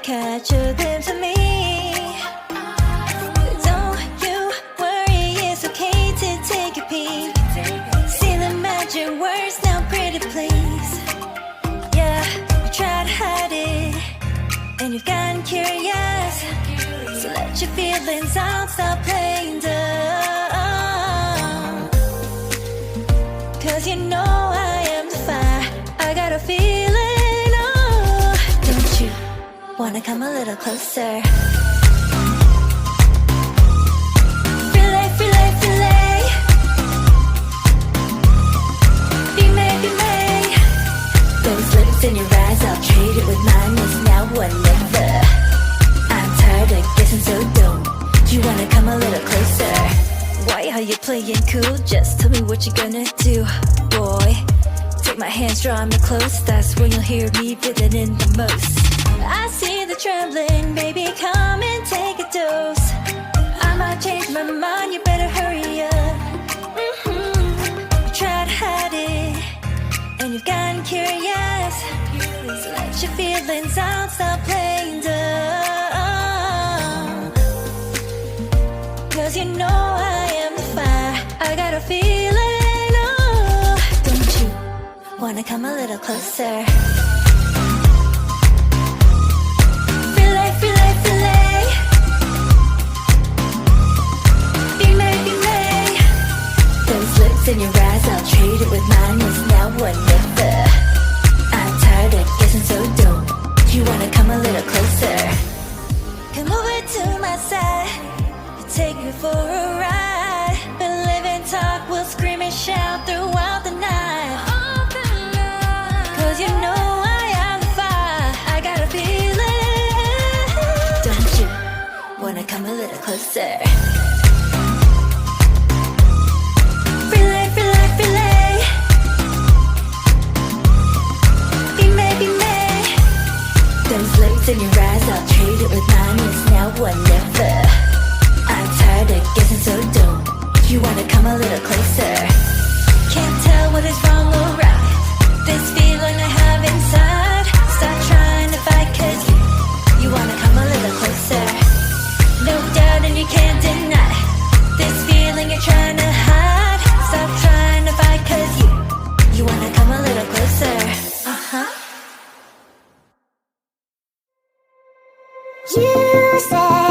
catch a glimpse of me. Don't you worry, it's okay to take a peek. See the magic words now, pretty please. Yeah, you try to hide it, and you've gotten curious. So let your feelings out, stop playing dumb. Cause you know I am the fire, I got a feeling, oh. Don't you wanna come a little closer? Filet, filet, filet. Be made, be made. Those lips in your eyes, I'll trade it with mine. It's now or never. I'm tired of guessing, so don't you wanna come a little closer? Why are you playing cool? Just tell me what you're gonna do, boy. Take my hands, draw me close. That's when you'll hear me feeling in the most. I see the trembling, baby, come and take a dose. I might change my mind, you better hurry up. You try to hide it, and you've gotten curious. So let your feelings out, stop playing dumb. Cause you know I am the fire, I got a feeling, oh. Don't you wanna come a little closer? Filet, filet, filet. Be made, be made. Those lips in your eyes, I'll trade it with mine. It's now or never. I'm tired of guessing, so don't you wanna come a little closer? Come over to my side, take me for a ride. We'll live and talk, we'll scream and shout throughout the night. Cause you know I am the fire, I got a feeling. Don't you wanna come a little closer? Filet, filet, filet. Be made, be made. Those lips in your eyes, I'll trade it with mine. It's now or never. I'm tired of guessing, so don't you wanna come a little closer? Can't tell what is wrong or right. This feeling I have inside. Stop trying to fight, cause you wanna come a little closer. No doubt and you can't deny this feeling you're trying to hide. Stop trying to fight, cause you wanna come a little closer. You say